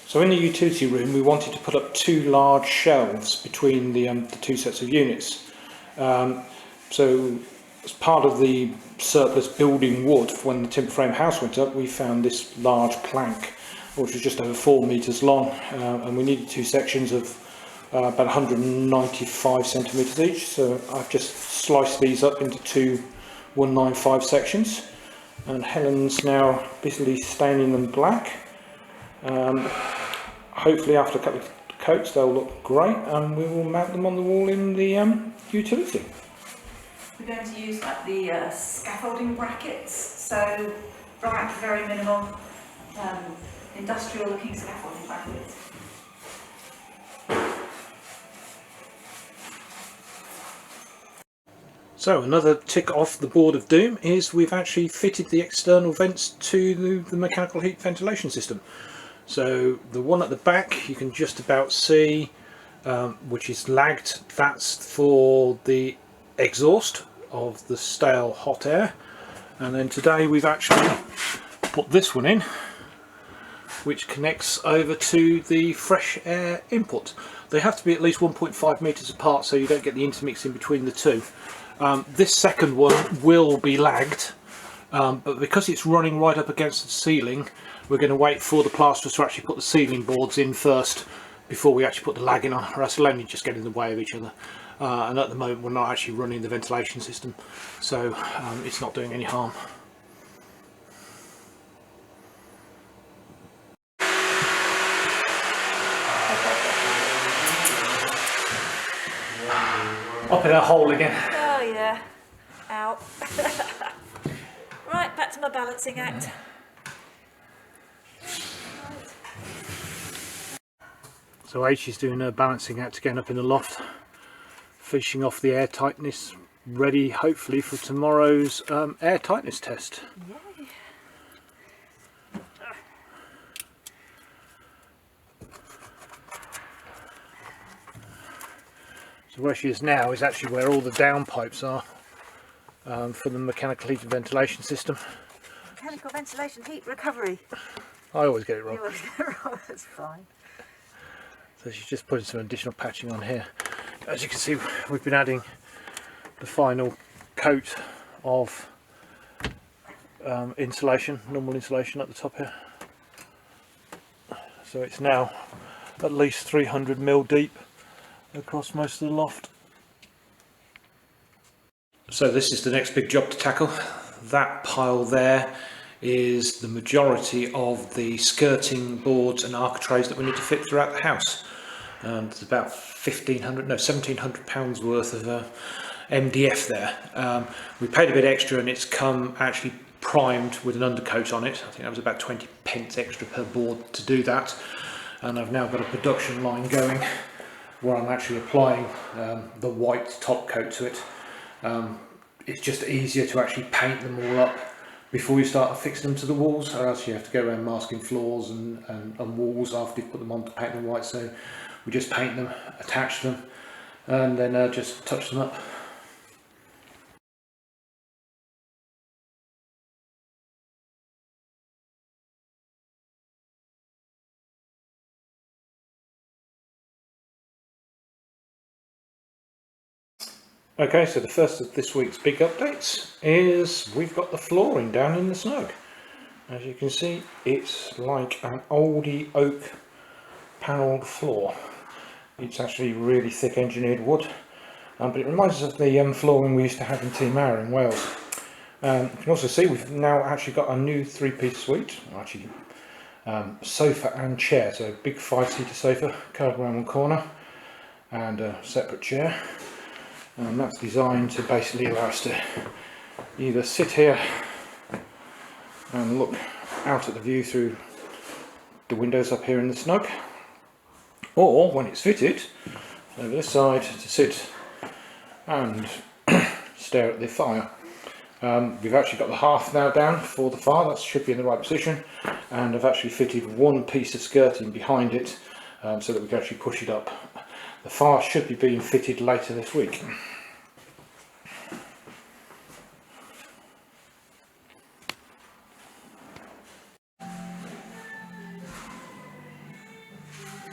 So in the utility room we wanted to put up two large shelves between the two sets of units. So as part of the surplus building wood when the timber frame house went up, we found this large plank which was just over 4 metres long, and we needed two sections of about 195 centimetres each. So I've just sliced these up into two 195 sections, and Helen's now busily staining them black. Hopefully after a couple of coats they'll look great, and we will mount them on the wall in the utility. We're going to use like the scaffolding brackets, so black, very minimal, industrial looking scaffolding brackets. So another tick off the board of doom is we've actually fitted the external vents to the mechanical heat ventilation system. So the one at the back you can just about see, which is lagged, that's for the exhaust of the stale hot air. And then today we've actually put this one in, which connects over to the fresh air input. They have to be at least 1.5 metres apart so you don't get the intermix in between the two. This second one will be lagged, but because it's running right up against the ceiling, we're going to wait for the plasterers to actually put the ceiling boards in first before we actually put the lagging on, or else it'll only just get in the way of each other. And at the moment we're not actually running the ventilation system, so it's not doing any harm. Up in a hole again. Oh yeah, out. Right, back to my balancing act. So H is doing a balancing act again up in the loft, finishing off the air tightness, ready hopefully for tomorrow's air tightness test. Yay. So where she is now is actually where all the downpipes are for the mechanical heat and ventilation system. Mechanical ventilation heat recovery. I always get it wrong. You always get it wrong, that's fine. So she's just putting some additional patching on here. As you can see, we've been adding the final coat of insulation, normal insulation at the top here. So it's now at least 300 mil deep across most of the loft. So this is the next big job to tackle. That pile there is the majority of the skirting boards and architraves that we need to fit throughout the house. There's about £1,700 worth of MDF there. We paid a bit extra and it's come actually primed with an undercoat on it. I think that was about 20 pence extra per board to do that. And I've now got a production line going where I'm actually applying the white top coat to it. It's just easier to actually paint them all up before you start fixing them to the walls, or else you have to go around masking floors and walls after you've put them on to paint them white. So we just paint them, attach them, and then just touch them up. Okay, so the first of this week's big updates is we've got the flooring down in the snug. As you can see, it's like an oldie oak panelled floor. It's actually really thick engineered wood, but it reminds us of the flooring we used to have in Tmara in Wales. You can also see we've now actually got a new three-piece suite, actually sofa and chair, so a big 5-seater sofa curved around one corner and a separate chair. And that's designed to basically allow us to either sit here and look out at the view through the windows up here in the snug, or when it's fitted over this side to sit and stare at the fire. We've actually got the hearth now down for the fire, that should be in the right position, and I've actually fitted one piece of skirting behind it so that we can actually push it up. The fire should be being fitted later this week.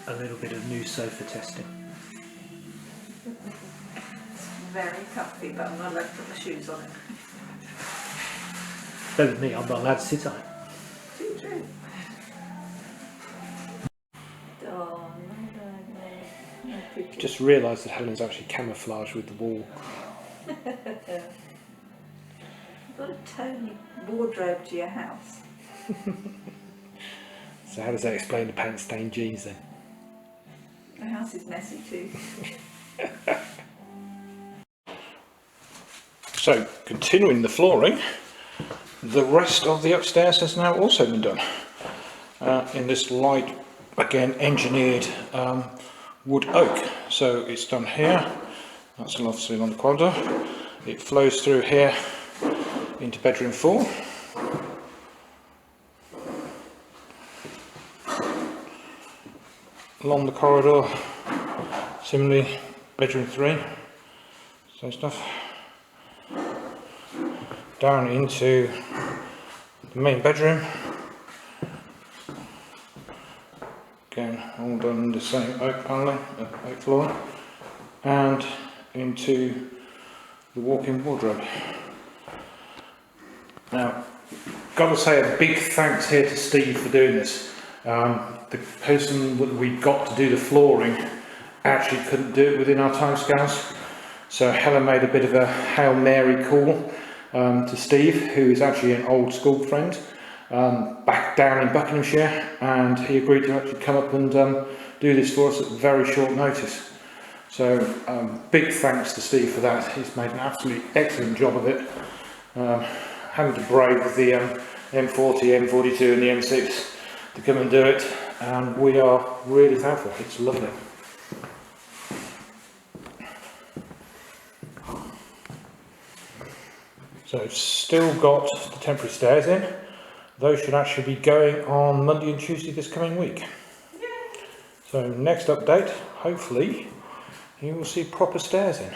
a little bit of new sofa testing. It's very comfy, but I'm not allowed to put my shoes on it. Better than me, I'm not allowed to sit on it. True. Oh, no. Just realised that Helen's actually camouflaged with the wall. You've got a Tony wardrobe to your house. So how does that explain the pants stained jeans then? The house is messy too. So, continuing the flooring, the rest of the upstairs has now also been done. In this light, again, engineered wood oak. So it's done here, that's obviously on the quadra. It flows through here into bedroom 4. Along the corridor, similarly, bedroom 3, same stuff. Down into the main bedroom. Again, all done in the same oak paneling, oak floor, and into the walk-in wardrobe. Now, got to say a big thanks here to Steve for doing this. The person that we got to do the flooring actually couldn't do it within our timescales, so Helen made a bit of a Hail Mary call to Steve, who is actually an old school friend, back down in Buckinghamshire, and he agreed to actually come up and do this for us at very short notice. So big thanks to Steve for that. He's made an absolutely excellent job of it, having to brave the M40, M42 and the M6 to come and do it, and we are really thankful. It's lovely. So still got the temporary stairs in. Those should actually be going on Monday and Tuesday this coming week. Yay. So next update, hopefully you will see proper stairs in.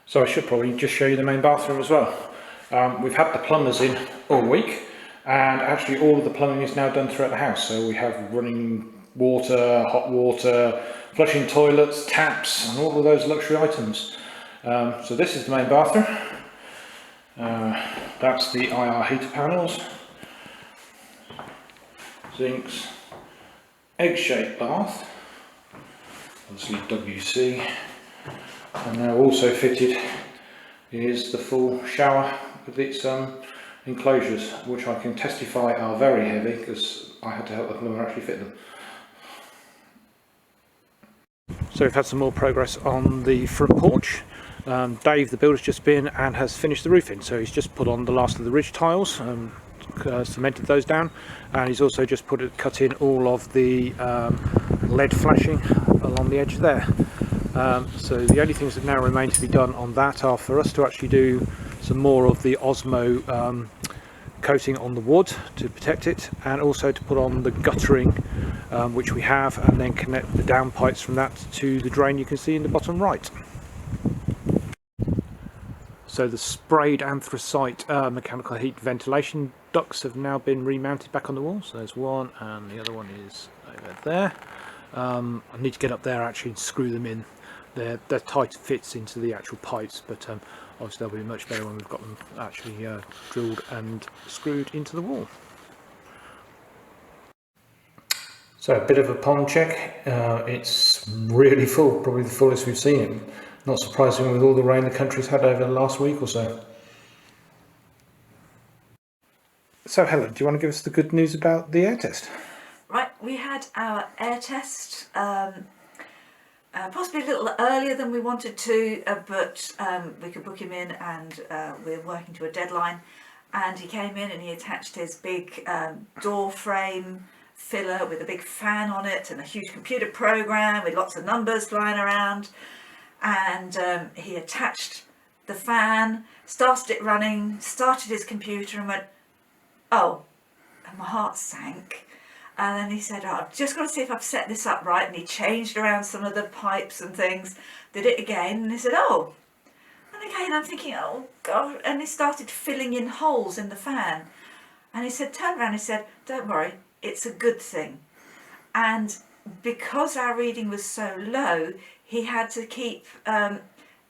So I should probably just show you the main bathroom as well. We've had the plumbers in all week, and actually all of the plumbing is now done throughout the house. So we have running water, hot water, flushing toilets, taps, and all of those luxury items. So this is the main bathroom. That's the IR heater panels, sinks, egg-shaped bath, obviously WC, and now also fitted is the full shower with its enclosures, which I can testify are very heavy because I had to help the plumber actually fit them. So we've had some more progress on the front porch. Dave, the builder's just been and has finished the roofing, so he's just put on the last of the ridge tiles, cemented those down, and he's also just cut in all of the LED flashing along the edge there. So the only things that now remain to be done on that are for us to actually do some more of the Osmo coating on the wood to protect it, and also to put on the guttering, which we have, and then connect the downpipes from that to the drain you can see in the bottom right. So the sprayed anthracite mechanical heat ventilation ducts have now been remounted back on the wall. So there's one, and the other one is over there. I need to get up there actually and screw them in. They're tight fits into the actual pipes, but obviously they'll be much better when we've got them actually drilled and screwed into the wall. So a bit of a pond check. It's really full, probably the fullest we've seen it. Not surprising with all the rain the country's had over the last week or so. So Helen, do you want to give us the good news about the air test? Right, we had our air test possibly a little earlier than we wanted to, but we could book him in, and we're working to a deadline. And he came in and he attached his big door frame filler with a big fan on it and a huge computer program with lots of numbers flying around. And he attached the fan, started it running, started his computer and went, oh, and my heart sank. And then he said, oh, I've just got to see if I've set this up right. And he changed around some of the pipes and things, did it again, and he said, oh. And again, I'm thinking, oh God, and he started filling in holes in the fan. And he said, turned around, he said, don't worry, it's a good thing. and because our reading was so low, he had to keep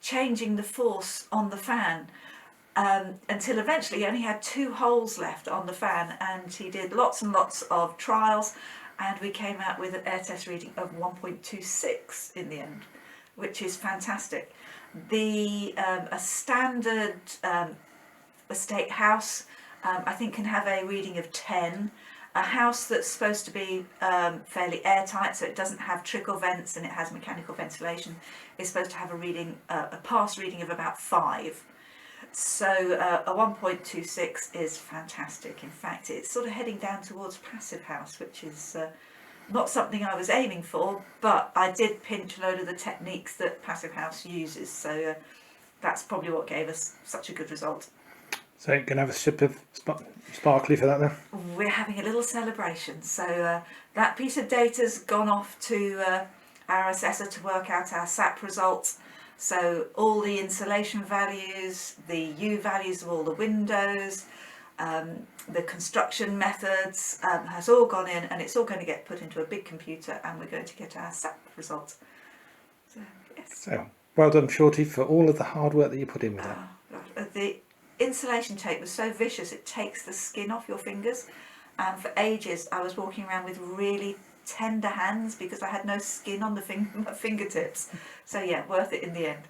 changing the force on the fan until eventually he only had 2 holes left on the fan, and he did lots and lots of trials, and we came out with an air test reading of 1.26 in the end, which is fantastic. A standard estate house I think can have a reading of 10. A house that's supposed to be fairly airtight, so it doesn't have trickle vents and it has mechanical ventilation, is supposed to have a pass reading of about 5. So a 1.26 is fantastic. In fact, it's sort of heading down towards passive house, which is not something I was aiming for, but I did pinch a load of the techniques that passive house uses, so that's probably what gave us such a good result. So you can have a sip of sparkly for that then? We're having a little celebration. So that piece of data's gone off to our assessor to work out our SAP results. So all the insulation values, the U values of all the windows, the construction methods has all gone in, and it's all going to get put into a big computer, and we're going to get our SAP results. So yes. So well done, Shorty, for all of the hard work that you put in with that. The insulation tape was so vicious it takes the skin off your fingers, and for ages I was walking around with really tender hands because I had no skin on my fingertips. So yeah, worth it in the end.